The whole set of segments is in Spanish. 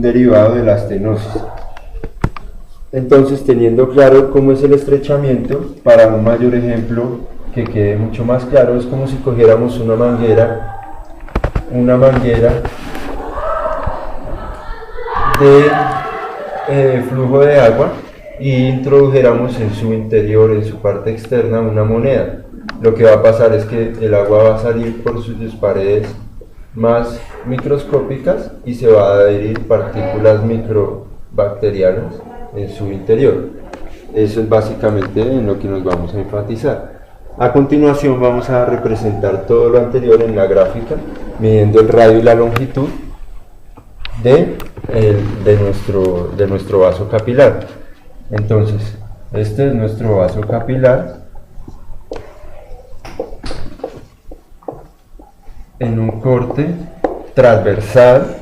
derivado de la estenosis. Entonces, teniendo claro cómo es el estrechamiento, para un mayor ejemplo que quede mucho más claro, es como si cogiéramos una manguera de flujo de agua y introdujéramos en su interior, en su parte externa, una moneda. Lo que va a pasar es que el agua va a salir por sus paredes más microscópicas y se va a adherir partículas microbacterianas en su interior. Eso es básicamente en lo que nos vamos a enfatizar. A continuación vamos a representar todo lo anterior en la gráfica, midiendo el radio y la longitud de nuestro vaso capilar. Entonces, este es nuestro vaso capilar en un corte transversal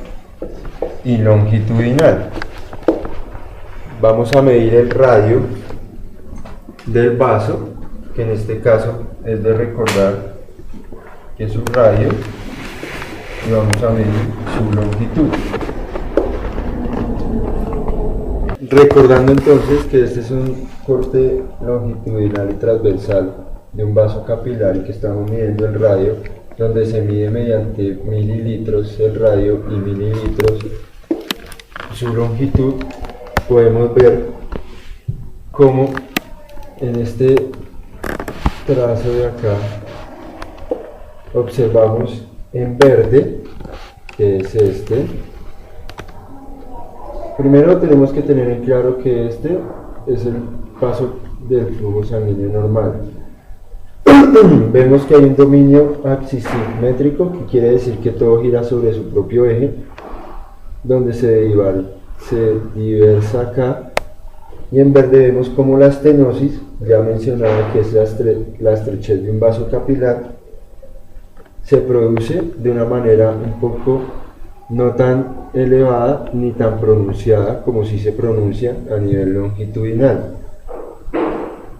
y longitudinal. Vamos a medir el radio del vaso, que en este caso es de recordar que es su radio, y vamos a medir su longitud. Recordando entonces que este es un corte longitudinal y transversal de un vaso capilar y que estamos midiendo el radio, donde se mide mediante mililitros el radio y mililitros su longitud, podemos ver cómo en este trazo de acá observamos en verde, que es este. Primero tenemos que tener en claro que este es el paso del flujo sanguíneo normal. Vemos que hay un dominio axisimétrico, que quiere decir que todo gira sobre su propio eje, donde se diversa acá, y en verde vemos como la estenosis, ya mencionada, que es la estrechez de un vaso capilar, se produce de una manera un poco no tan elevada ni tan pronunciada como si se pronuncia a nivel longitudinal.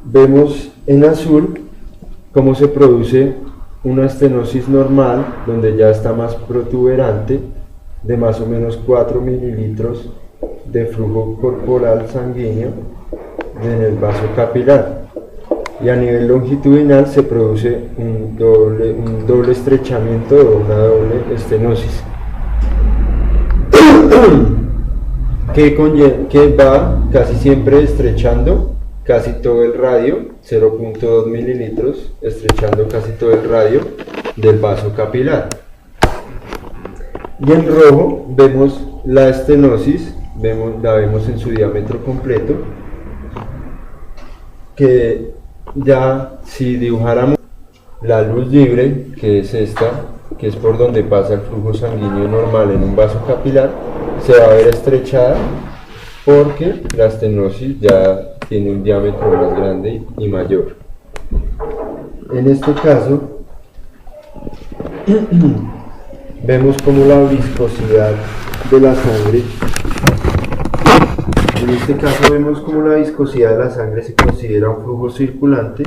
Vemos en azul cómo se produce una estenosis normal, donde ya está más protuberante, de más o menos 4 mililitros de flujo corporal sanguíneo en el vaso capilar, y a nivel longitudinal se produce un doble estrechamiento o una doble estenosis que va casi siempre estrechando casi todo el radio, 0.2 mililitros, estrechando casi todo el radio del vaso capilar. Y en rojo vemos la estenosis, la vemos en su diámetro completo, que ya si dibujáramos la luz libre, que es esta, que es por donde pasa el flujo sanguíneo normal en un vaso capilar, se va a ver estrechada porque la estenosis ya tiene un diámetro más grande y mayor. En este caso vemos como la viscosidad de la sangre, en este caso vemos como la viscosidad de la sangre se considera un flujo circulante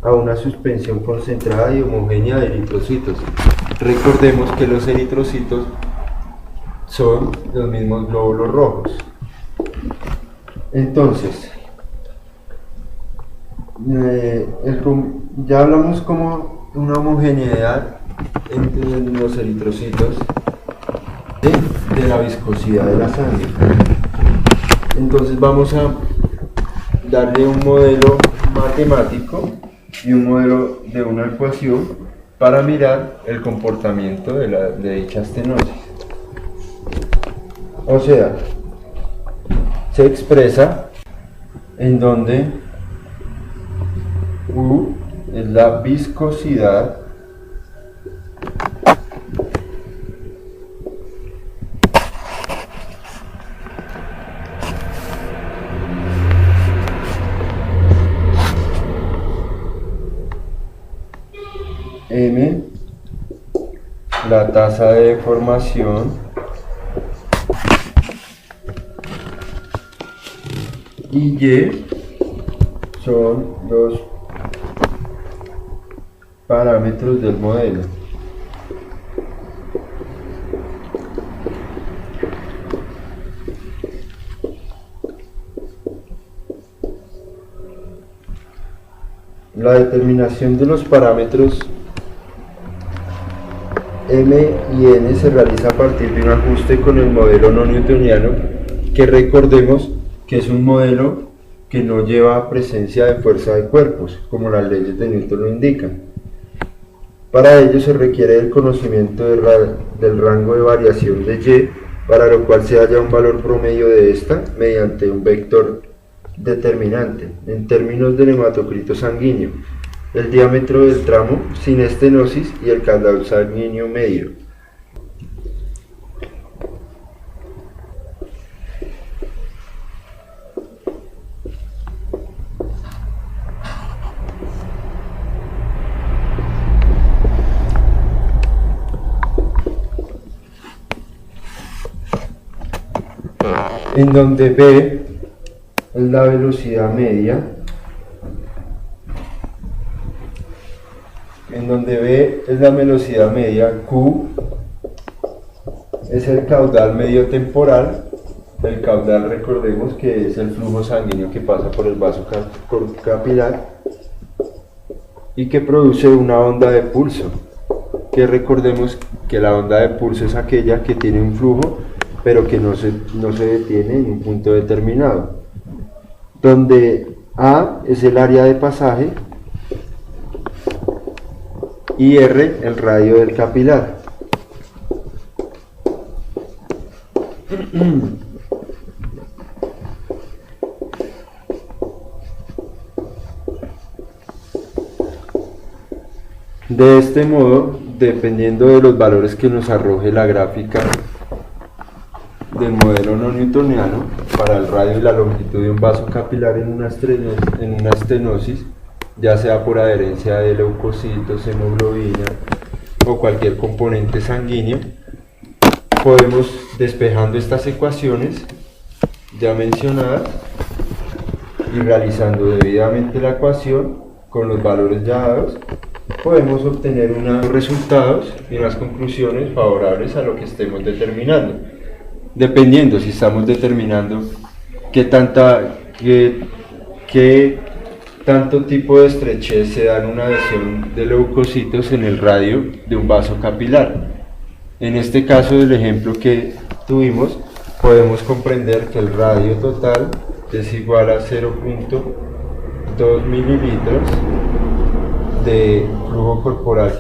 a una suspensión concentrada y homogénea de eritrocitos. Recordemos que los eritrocitos son los mismos glóbulos rojos. Entonces, ya hablamos como una homogeneidad entre los eritrocitos de la viscosidad de la sangre. Entonces vamos a darle un modelo matemático y un modelo de una ecuación para mirar el comportamiento de dicha estenosis. O sea, se expresa en donde U es la viscosidad M, la tasa de deformación, y Y son los parámetros del modelo. La determinación de los parámetros M y N se realiza a partir de un ajuste con el modelo no newtoniano, que recordemos que es un modelo que no lleva presencia de fuerza de cuerpos, como las leyes de Newton lo indican. Para ello se requiere el conocimiento del rango de variación de Y, para lo cual se halla un valor promedio de esta mediante un vector determinante, en términos del hematocrito sanguíneo, el diámetro del tramo sin estenosis y el caudal sanguíneo medio. En donde B es la velocidad media, Q es el caudal medio temporal. El caudal, recordemos que es el flujo sanguíneo que pasa por el vaso capilar y que produce una onda de pulso, que recordemos que la onda de pulso es aquella que tiene un flujo pero que no se detiene en un punto determinado, donde A es el área de pasaje y R el radio del capilar. De este modo, dependiendo de los valores que nos arroje la gráfica del modelo no newtoniano para el radio y la longitud de un vaso capilar en una estenosis, ya sea por adherencia de leucocitos, hemoglobina o cualquier componente sanguíneo, podemos, despejando estas ecuaciones ya mencionadas y realizando debidamente la ecuación con los valores ya dados, podemos obtener unos resultados y unas conclusiones favorables a lo que estemos determinando. Dependiendo si estamos determinando qué tanto tipo de estrechez se da en una adhesión de leucocitos en el radio de un vaso capilar. En este caso del ejemplo que tuvimos, podemos comprender que el radio total es igual a 0.2 mililitros de flujo corporal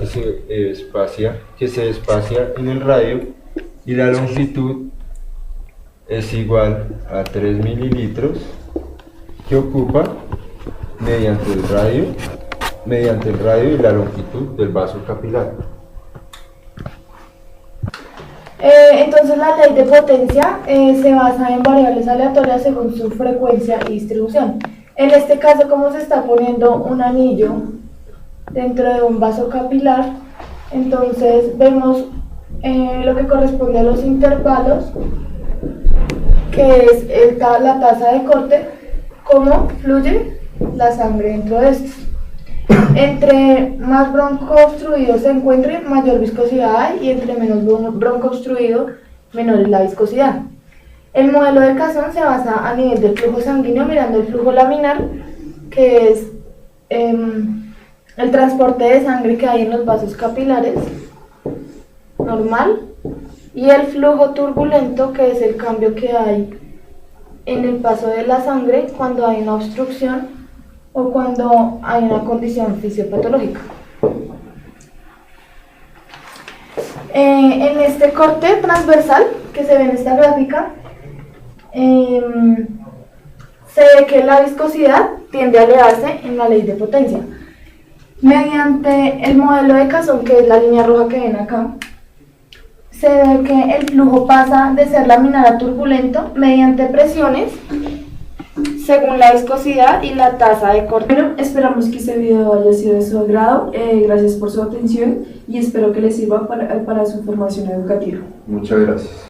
que se despacia en el radio, y la longitud es igual a 3 mililitros que ocupa mediante el radio y la longitud del vaso capilar. Entonces la ley de potencia se basa en variables aleatorias según su frecuencia y distribución. En este caso, como se está poniendo un anillo dentro de un vaso capilar, entonces vemos lo que corresponde a los intervalos, que es la tasa de corte, cómo fluye la sangre dentro de estos. Entre más bronco obstruido se encuentre, mayor viscosidad hay, y entre menos bronco obstruido, menor es la viscosidad. El modelo de Casson se basa a nivel del flujo sanguíneo, mirando el flujo laminar, que es el transporte de sangre que hay en los vasos capilares, normal, y el flujo turbulento, que es el cambio que hay en el paso de la sangre cuando hay una obstrucción o cuando hay una condición fisiopatológica. En este corte transversal que se ve en esta gráfica, se ve que la viscosidad tiende a elevarse en la ley de potencia. Mediante el modelo de Casson, que es la línea roja que ven acá, se ve que el flujo pasa de ser laminar a turbulento mediante presiones según la viscosidad y la tasa de corte. Bueno, esperamos que este video haya sido de su agrado. Gracias por su atención y espero que les sirva para su formación educativa. Muchas gracias.